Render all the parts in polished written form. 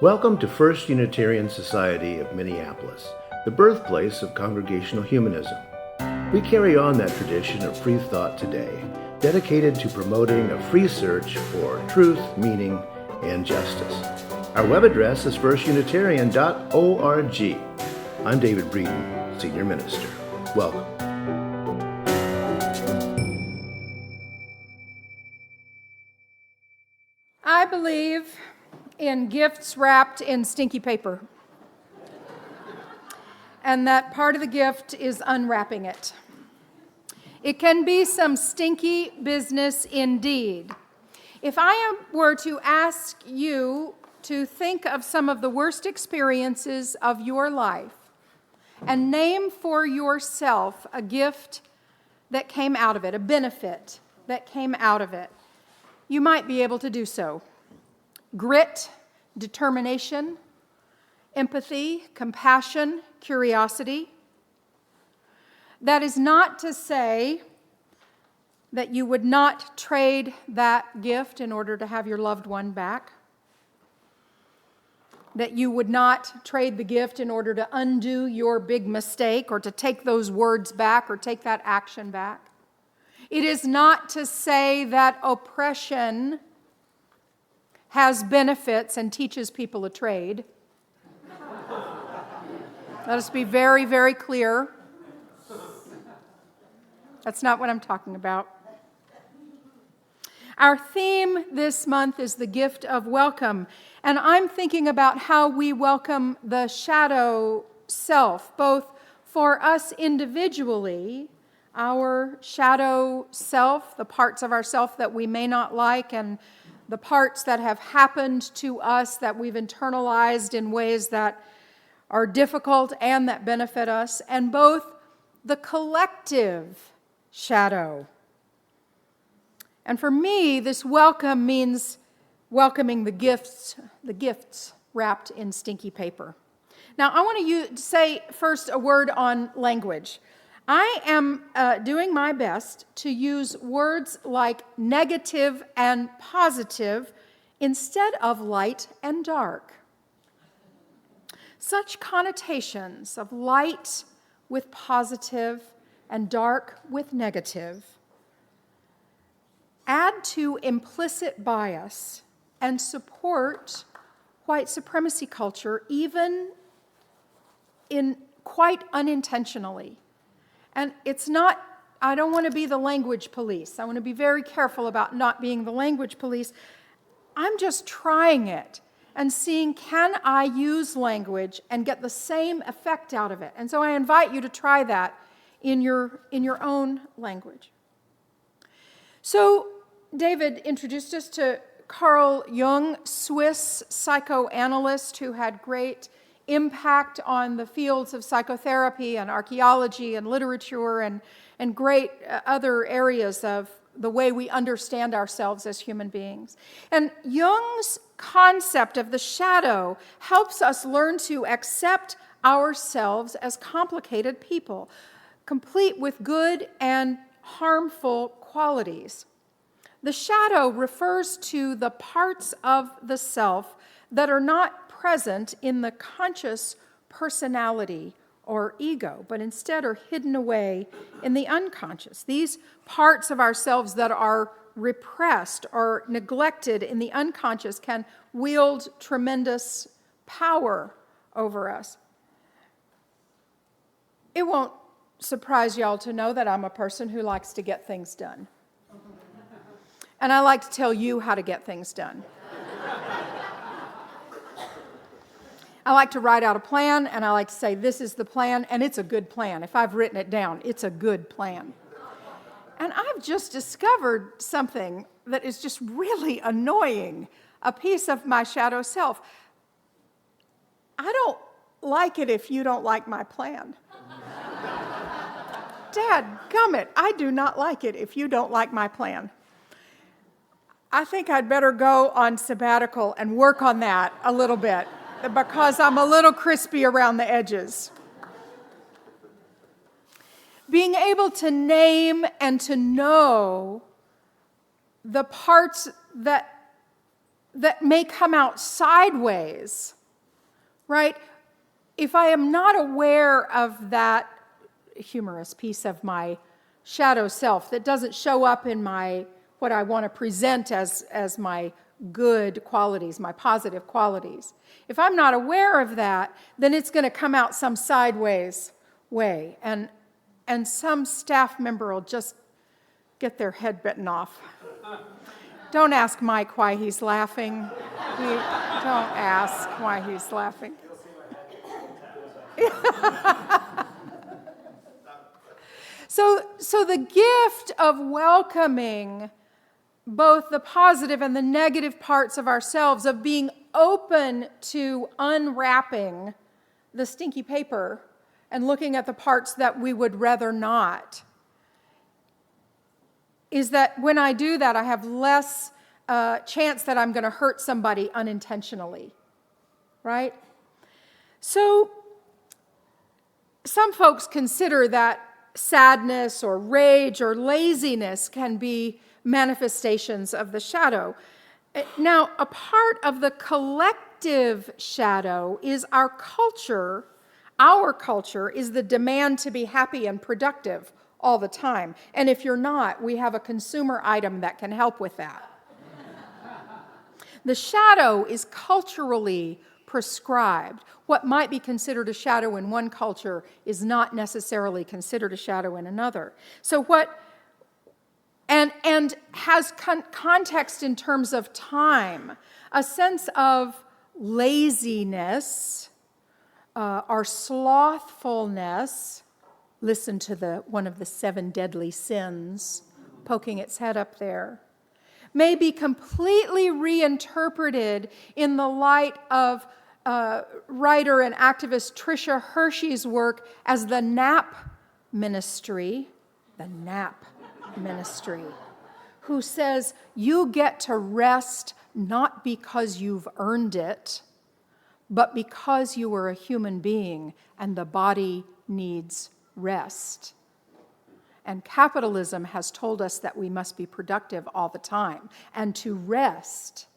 Welcome to First Unitarian Society of Minneapolis, the birthplace of Congregational Humanism. We carry on that tradition of free thought today, dedicated to promoting a free search for truth, meaning, and justice. Our web address is firstunitarian.org. I'm David Breeden, Senior Minister. Welcome. I believe in gifts wrapped in stinky paper. And that part of the gift is unwrapping it. It can be some stinky business indeed. If I were to ask you to think of some of the worst experiences of your life and name for yourself a gift that came out of it, a benefit that came out of it, you might be able to do so. Grit, determination, empathy, compassion, curiosity. That is not to say that you would not trade that gift in order to have your loved one back. That you would not trade the gift in order to undo your big mistake or to take those words back or take that action back. It is not to say that oppression has benefits and teaches people a trade. Let us be very, very clear. That's not what I'm talking about. Our theme this month is the gift of welcome, and I'm thinking about how we welcome the shadow self, both for us individually, our shadow self, the parts of ourself that we may not like, and the parts that have happened to us that we've internalized in ways that are difficult and that benefit us, and both the collective shadow. And for me, this welcome means welcoming the gifts wrapped in stinky paper. Now, I want to say first a word on language. I am doing my best to use words like negative and positive instead of light and dark. Such connotations of light with positive and dark with negative add to implicit bias and support white supremacy culture, even in quite unintentionally. And it's not, I don't want to be the language police. I want to be very careful about not being the language police. I'm just trying it and seeing, can I use language and get the same effect out of it? And so I invite you to try that in your own language. So David introduced us to Carl Jung, Swiss psychoanalyst who had great impact on the fields of psychotherapy and archaeology and literature and great other areas of the way we understand ourselves as human beings. And Jung's concept of the shadow helps us learn to accept ourselves as complicated people, complete with good and harmful qualities. The shadow refers to the parts of the self that are not present in the conscious personality or ego, but instead are hidden away in the unconscious. These parts of ourselves that are repressed or neglected in the unconscious can wield tremendous power over us. It won't surprise y'all to know that I'm a person who likes to get things done. And I like to tell you how to get things done. I like to write out a plan, and I like to say, this is the plan, and it's a good plan. If I've written it down, it's a good plan. And I've just discovered something that is just really annoying, a piece of my shadow self. I don't like it if you don't like my plan. Dadgummit, I do not like it if you don't like my plan. I think I'd better go on sabbatical and work on that a little bit, because I'm a little crispy around the edges. Being able to name and to know the parts that that may come out sideways, right? If I am not aware of that humorous piece of my shadow self that doesn't show up in what I want to present as my good qualities, my positive qualities. If I'm not aware of that, then it's going to come out some sideways way. And some staff member will just get their head bitten off. Don't ask Mike why he's laughing. Don't ask why he's laughing. So the gift of welcoming both the positive and the negative parts of ourselves, of being open to unwrapping the stinky paper and looking at the parts that we would rather not, is that when I do that, I have less chance that I'm going to hurt somebody unintentionally, right? So some folks consider that sadness or rage or laziness can be manifestations of the shadow. Now, a part of the collective shadow is our culture. Our culture is the demand to be happy and productive all the time. And if you're not, we have a consumer item that can help with that. The shadow is culturally prescribed. What might be considered a shadow in one culture is not necessarily considered a shadow in another. So and has context in terms of time, a sense of laziness or slothfulness. Listen to one of the 7 deadly sins poking its head up there. May be completely reinterpreted in the light of writer and activist Tricia Hershey's work as the nap ministry, who says you get to rest not because you've earned it, but because you are a human being and the body needs rest. And capitalism has told us that we must be productive all the time and to rest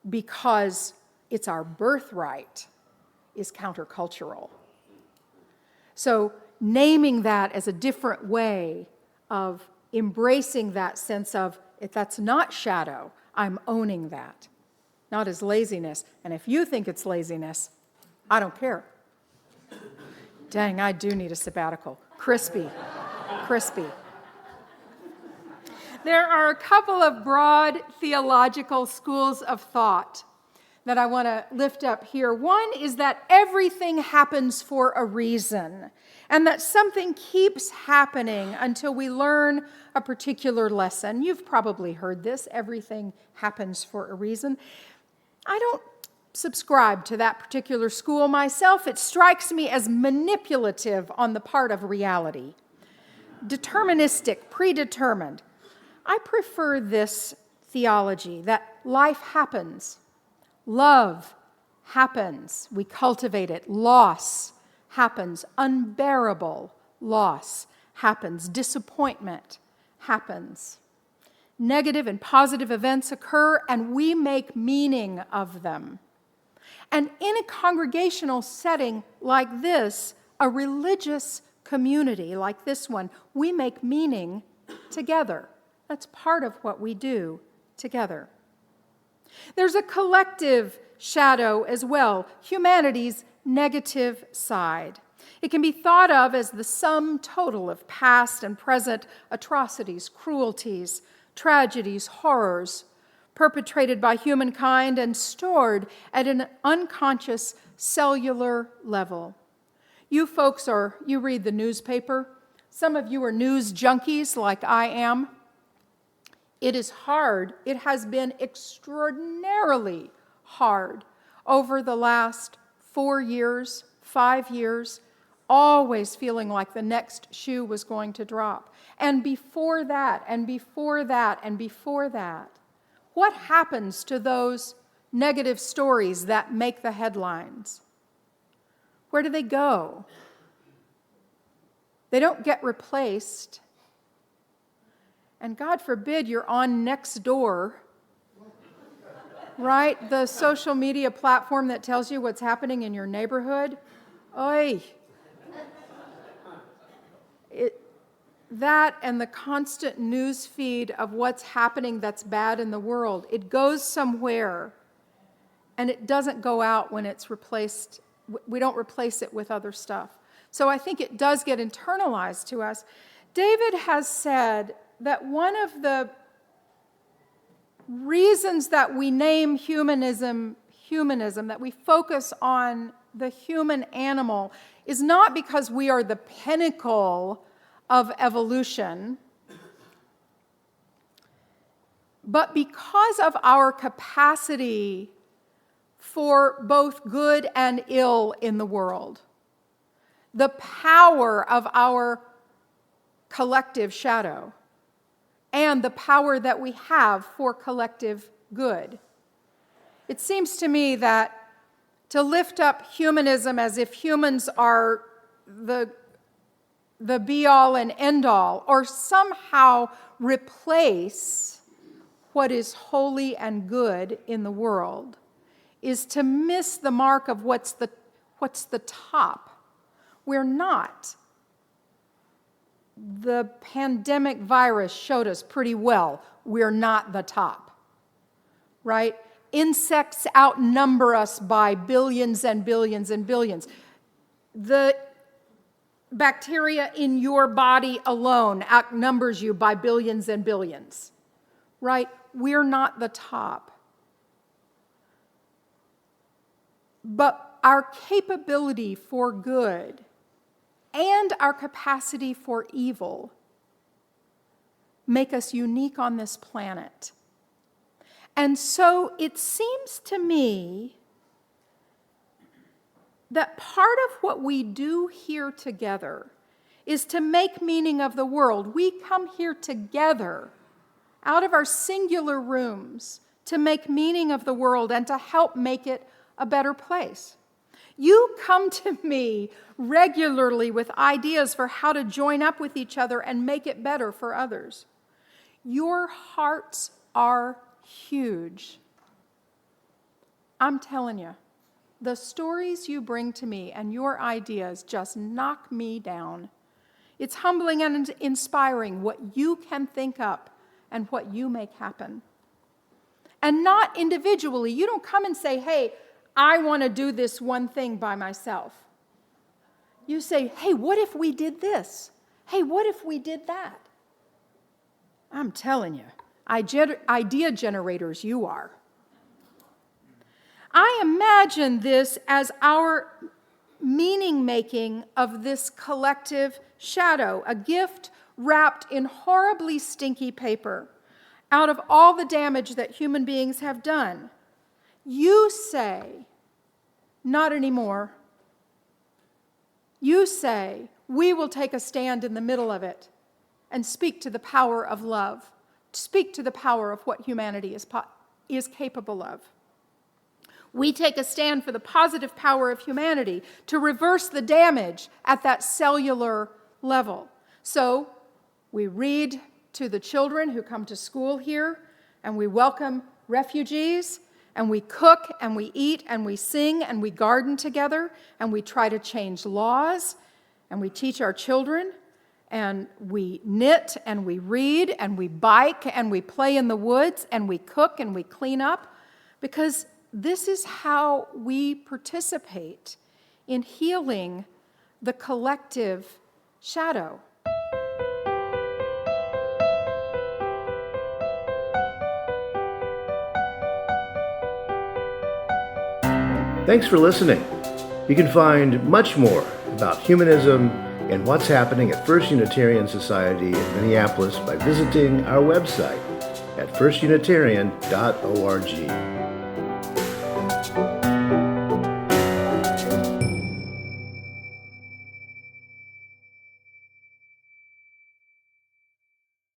because it's our birthright is countercultural. So naming that as a different way of embracing that sense of, if that's not shadow, I'm owning that, not as laziness. And if you think it's laziness, I don't care. Dang, I do need a sabbatical. Crispy. There are a couple of broad theological schools of thought that I want to lift up here. One is that everything happens for a reason, and that something keeps happening until we learn a particular lesson. You've probably heard this, everything happens for a reason. I don't subscribe to that particular school myself. It strikes me as manipulative on the part of reality. Deterministic, predetermined. I prefer this theology that life happens. Love happens. We cultivate it. Loss happens. Unbearable loss happens. Disappointment happens. Negative and positive events occur, and we make meaning of them. And in a congregational setting like this, a religious community like this one, we make meaning together. That's part of what we do together. There's a collective shadow as well, humanity's negative side. It can be thought of as the sum total of past and present atrocities, cruelties, tragedies, horrors perpetrated by humankind and stored at an unconscious cellular level. You folks you read the newspaper. Some of you are news junkies like I am. It is hard. It has been extraordinarily hard over the last 4 years, 5 years, always feeling like the next shoe was going to drop. And before that, and before that, and before that, what happens to those negative stories that make the headlines? Where do they go? They don't get replaced. And God forbid you're on next door right? The social media platform that tells you what's happening in your neighborhood. Oy. That and the constant news feed of what's happening that's bad in the world, it goes somewhere and it doesn't go out when it's replaced. We don't replace it with other stuff. So I think it does get internalized to us. David has said that one of the reasons that we name humanism, that we focus on the human animal, is not because we are the pinnacle of evolution, but because of our capacity for both good and ill in the world. The power of our collective shadow and the power that we have for collective good. It seems to me that to lift up humanism as if humans are the be-all and end-all, or somehow replace what is holy and good in the world, is to miss the mark of what's the top. We're not. The pandemic virus showed us pretty well we're not the top, right? Insects outnumber us by billions and billions and billions. The bacteria in your body alone outnumbers you by billions and billions, right? We're not the top. But our capability for good and our capacity for evil make us unique on this planet. And so it seems to me that part of what we do here together is to make meaning of the world. We come here together out of our singular rooms to make meaning of the world and to help make it a better place. You come to me regularly with ideas for how to join up with each other and make it better for others. Your hearts are huge. I'm telling you, the stories you bring to me and your ideas just knock me down. It's humbling and inspiring what you can think up and what you make happen. And not individually. You don't come and say, hey, I want to do this one thing by myself. You say, hey, what if we did this? Hey, what if we did that? I'm telling you, idea generators you are. I imagine this as our meaning-making of this collective shadow, a gift wrapped in horribly stinky paper out of all the damage that human beings have done. You say, not anymore. You say, we will take a stand in the middle of it and speak to the power of love, speak to the power of what humanity is capable of. We take a stand for the positive power of humanity to reverse the damage at that cellular level. So we read to the children who come to school here, and we welcome refugees, and we cook, and we eat, and we sing, and we garden together, and we try to change laws, and we teach our children, and we knit, and we read, and we bike, and we play in the woods, and we cook, and we clean up, because this is how we participate in healing the collective shadow. Thanks for listening. You can find much more about humanism and what's happening at First Unitarian Society in Minneapolis by visiting our website at firstunitarian.org.